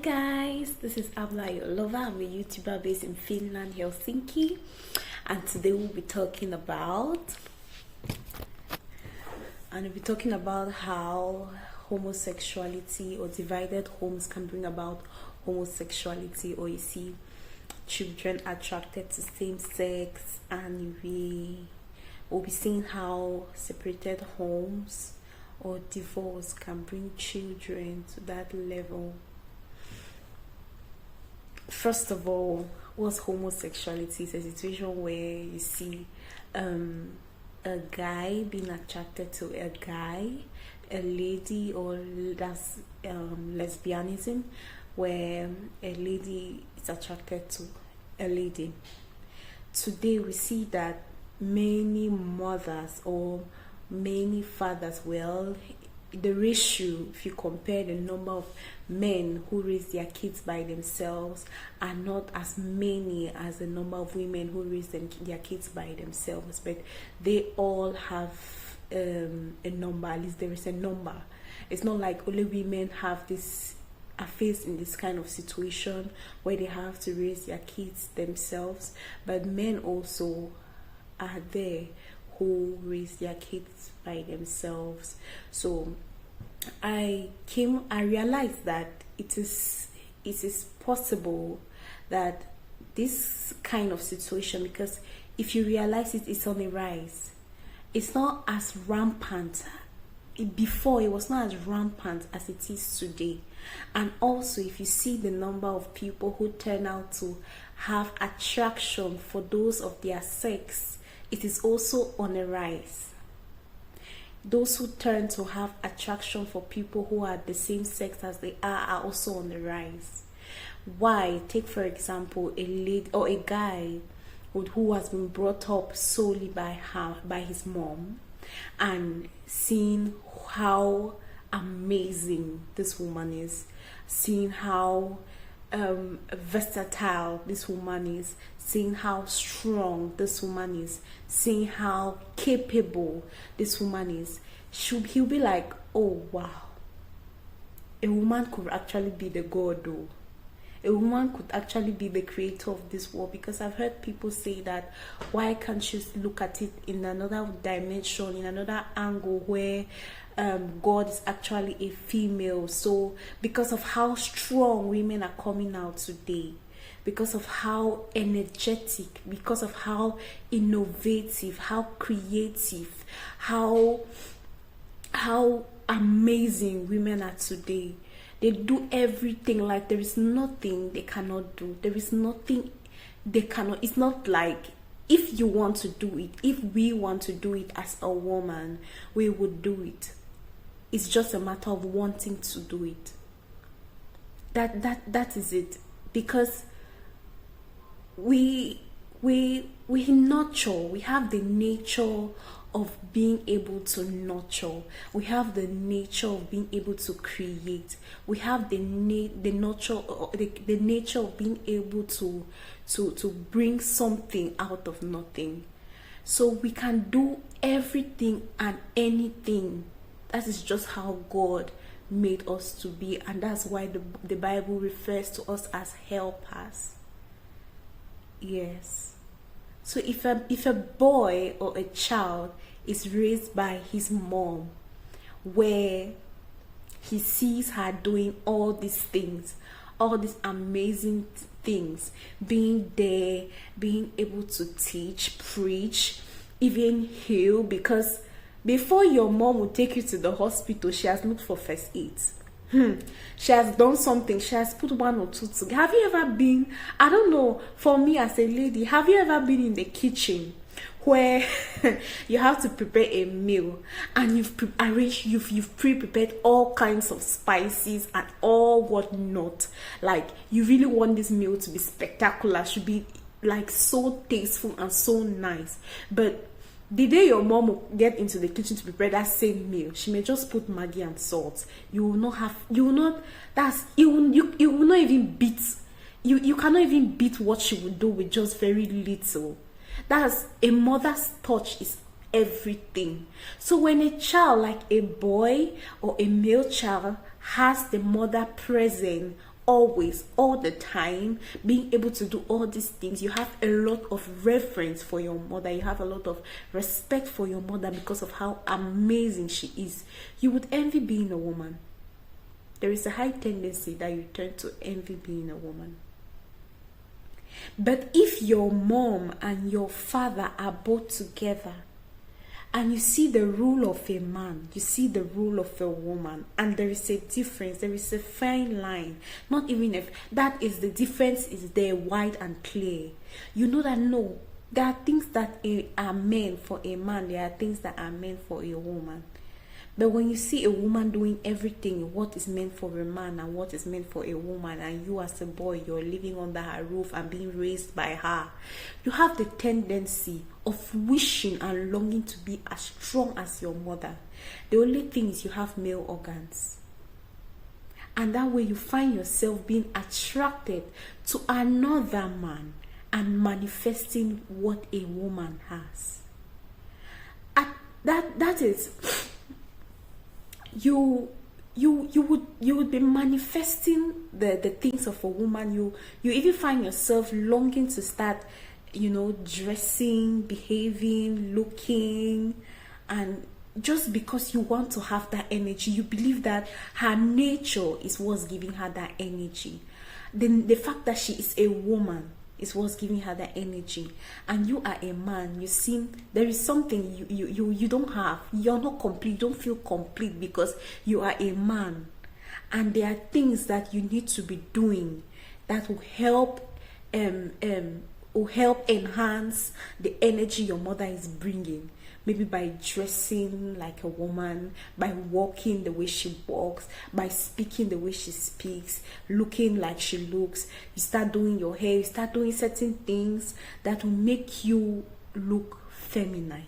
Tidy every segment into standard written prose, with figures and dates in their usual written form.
guys, this is Abla, your lover. I'm a YouTuber based in Finland, Helsinki, and today we'll be talking about how homosexuality or divided homes can bring about homosexuality, or you see children attracted to same sex, and we'll be seeing how separated homes or divorce can bring children to that level. First of all, what's homosexuality? It's a situation where you see a guy being attracted to a guy, a lady, or that's lesbianism, where a lady is attracted to a lady. Today we see that many mothers or many fathers, well, the ratio, if you compare the number of men who raise their kids by themselves, are not as many as the number of women who raise their kids by themselves, but they all have a number. At least there is a number. It's not like only women are faced in this kind of situation where they have to raise their kids themselves, but men also are there who raise their kids by themselves. So I realized that it is possible that this kind of situation, because if you realize it's on the rise. It's not as rampant. Before, it was not as rampant as it is today. And also, if you see the number of people who turn out to have attraction for those of their sex, it is also on a rise. Those who turn to have attraction for people who are the same sex as they are also on the rise. Why? Take for example a lady or a guy who has been brought up solely by his mom, and seeing how amazing this woman is, seeing how versatile this woman is, seeing how strong this woman is, seeing how capable this woman is, he'll be like, oh wow, a woman could actually be the god, though. A woman could actually be the creator of this world. Because I've heard people say that, why can't you look at it in another dimension, in another angle, where God is actually a female? So because of how strong women are coming out today, because of how energetic, because of how innovative, how creative, how amazing women are today. They do everything, like there is nothing they cannot do. There is nothing they cannot. It's not like, if you want to do it, if we want to do it as a woman, we would do it. It's just a matter of wanting to do it. That is it. Because we nurture. We have the nature of being able to nurture. We have the nature of being able to create. We have the nature of being able to bring something out of nothing. So we can do everything and anything. That is just how God made us to be, and that's why the Bible refers to us as helpers. Yes. So if a boy or a child is raised by his mom, where he sees her doing all these things, all these amazing things, being there, being able to teach, preach, even heal, because before your mom will take you to the hospital, she has looked for first aid. She has done something. She has put one or two together. Have you ever been, I don't know, for me as a lady, have you ever been in the kitchen where you have to prepare a meal, and you've pre-prepared all kinds of spices and all whatnot? Like, you really want this meal to be spectacular, should be like so tasteful and so nice, but the day your mom will get into the kitchen to prepare that same meal, she may just put Maggi and salt. You will not even beat, you cannot even beat what she would do with just very little. That's, a mother's touch is everything. So when a child, like a boy or a male child, has the mother present always, all the time, being able to do all these things, you have a lot of reverence for your mother, you have a lot of respect for your mother because of how amazing she is, you would envy being a woman. There is a high tendency that you turn to envy being a woman. But if your mom and your father are both together, and you see the rule of a man, you see the rule of a woman, and there is a difference, there is a fine line. Not even if that is the difference is there, wide and clear. You know that no, there are things that are meant for a man, there are things that are meant for a woman. But when you see a woman doing everything, what is meant for a man and what is meant for a woman, and you as a boy, you're living under her roof and being raised by her, you have the tendency of wishing and longing to be as strong as your mother. The only thing is you have male organs. And that way you find yourself being attracted to another man and manifesting what a woman has. That is... You would be manifesting the things of a woman. You even find yourself longing to start, dressing, behaving, looking, and just because you want to have that energy, you believe that her nature is what's giving her that energy. Then the fact that she is a woman is what's giving her that energy, and you are a man. You seem there is something you don't have. You're not complete. You don't feel complete because you are a man, and there are things that you need to be doing that will help enhance the energy your mother is bringing. Maybe by dressing like a woman, by walking the way she walks, by speaking the way she speaks, looking like she looks. You start doing your hair, you start doing certain things that will make you look feminine.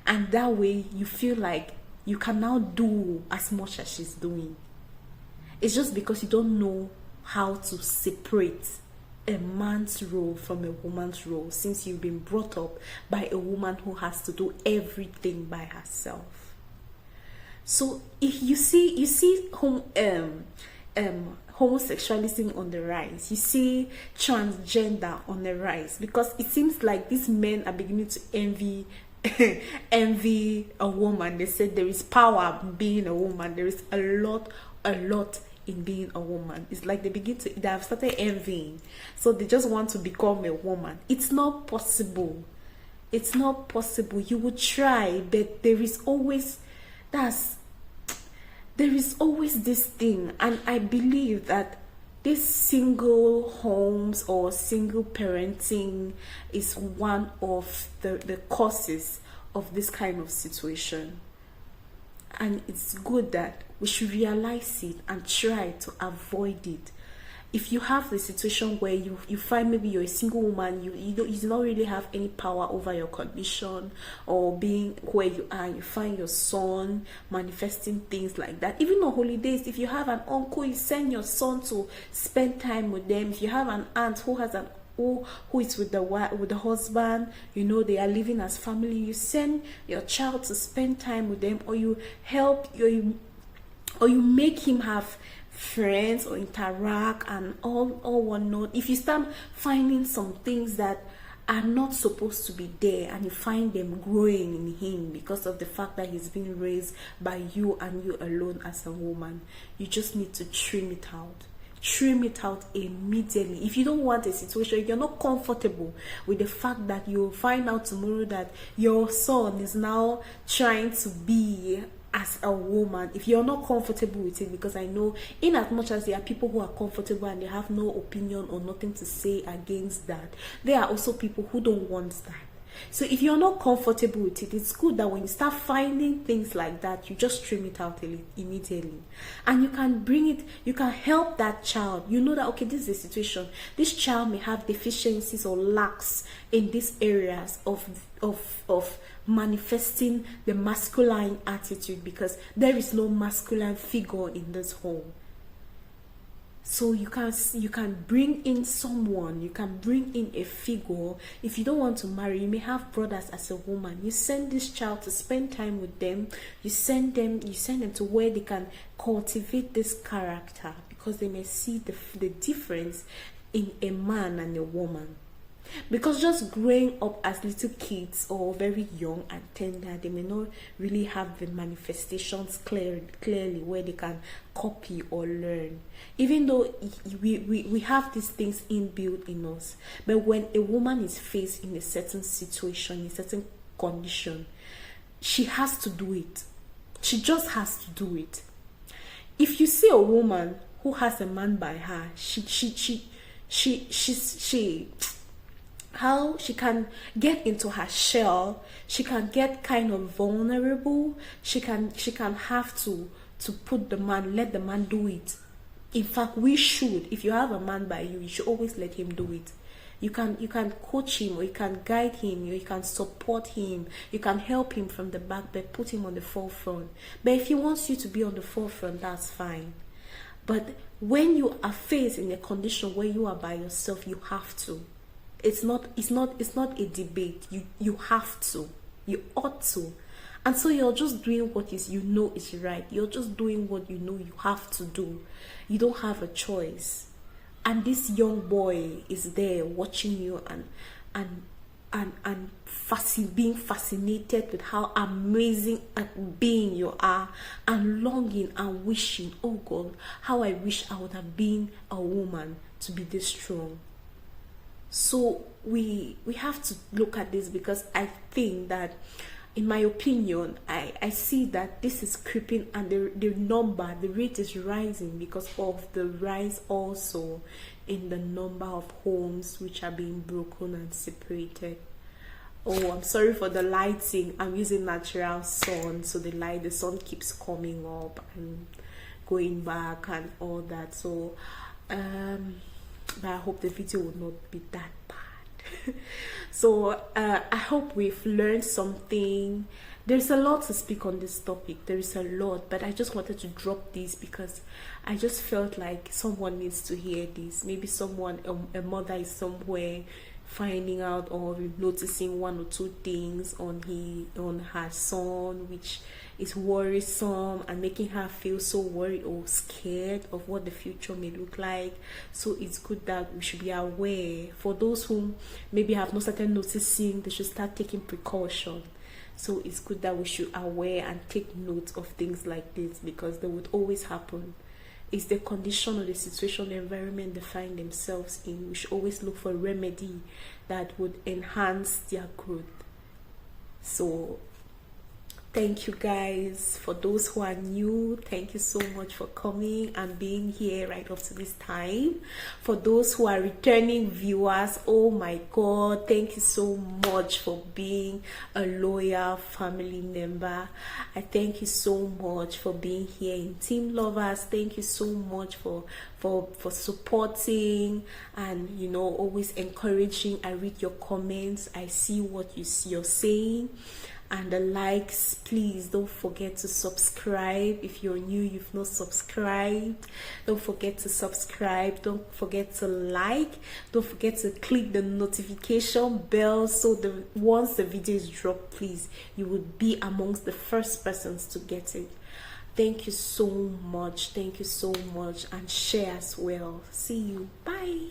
And that way you feel like you can now do as much as she's doing. It's just because you don't know how to separate a man's role from a woman's role, since you've been brought up by a woman who has to do everything by herself. So if you see homosexualism on the rise, you see transgender on the rise, because it seems like these men are beginning to envy a woman. They said there is power in being a woman. There is a lot in being a woman. It's like they have started envying, so they just want to become a woman. It's not possible. It's not possible. You would try, but there is always this thing. And I believe that this single homes or single parenting is one of the causes of this kind of situation. And it's good that we should realize it and try to avoid it. If you have the situation where you find maybe you're a single woman, you do not really have any power over your condition, or being where you are, you find your son manifesting things like that. Even on holidays, if you have an uncle, you send your son to spend time with them. If you have an aunt who has who is with the husband, they are living as family, you send your child to spend time with them, or you help or you make him have friends or interact and all whatnot. If you start finding some things that are not supposed to be there, and you find them growing in him because of the fact that he's being raised by you and you alone as a woman, you just need to trim it out. Trim it out immediately. If you don't want a situation, you're not comfortable with the fact that you'll find out tomorrow that your son is now trying to be as a woman. If you're not comfortable with it, because I know in as much as there are people who are comfortable and they have no opinion or nothing to say against that, there are also people who don't want that. So if you're not comfortable with it, it's good that when you start finding things like that, you just trim it out immediately. And you can bring it, you can help that child. You know that, okay, this is the situation. This child may have deficiencies or lacks in these areas of manifesting the masculine attitude, because there is no masculine figure in this home. So you can bring in someone, you can bring in a figure. If you don't want to marry, you may have brothers as a woman. You send this child to spend time with them. You send them to where they can cultivate this character, because they may see the difference in a man and a woman. Because just growing up as little kids or very young and tender, they may not really have the manifestations clearly where they can copy or learn, even though we have these things inbuilt in us. But when a woman is faced in a certain situation, in a certain condition, she has to do it. She just has to do it. If you see a woman who has a man by her, how she can get into her shell, she can get kind of vulnerable, she can have to put the man, let the man do it. In fact, we should, if you have a man by you, you should always let him do it. You can coach him, or you can guide him, or you can support him, you can help him from the back, but put him on the forefront. But if he wants you to be on the forefront, that's fine. But when you are faced in a condition where you are by yourself, you have to. It's not a debate. You have to. You ought to. And so you're just doing what is right. You're just doing what you have to do. You don't have a choice. And this young boy is there watching you and being fascinated with how amazing a being you are, and longing and wishing, oh God, how I wish I would have been a woman to be this strong. So we have to look at this, because I think that, in my opinion, I see that this is creeping, and the rate is rising because of the rise also in the number of homes which are being broken and separated. Oh, I'm sorry for the lighting. I'm using natural sun, so the sun keeps coming up and going back and all that. So but I hope the video will not be that bad. So I hope we've learned something. There's a lot to speak on this topic. There is a lot, but I just wanted to drop this because I just felt like someone needs to hear this. Maybe someone, a mother is somewhere finding out or noticing one or two things on her son, which is worrisome and making her feel so worried or scared of what the future may look like. So it's good that we should be aware. For those who maybe have not started noticing, they should start taking precaution. So it's good that we should aware and take note of things like this, because they would always happen. It's the condition or the situation, the environment they find themselves in. We should always look for a remedy that would enhance their growth. So thank you guys. For those who are new, thank you so much for coming and being here right up to this time. For those who are returning viewers, oh my God, thank you so much for being a loyal family member. I thank you so much for being here in Team Lovers. Thank you so much for supporting and always encouraging. I read your comments, I see what you're saying. And the likes, please don't forget to subscribe. If you're new, you've not subscribed, don't forget to subscribe. Don't forget to like. Don't forget to click the notification bell, so once the video is dropped, please, you would be amongst the first persons to get it. Thank you so much. Thank you so much, and share as well. See you. Bye.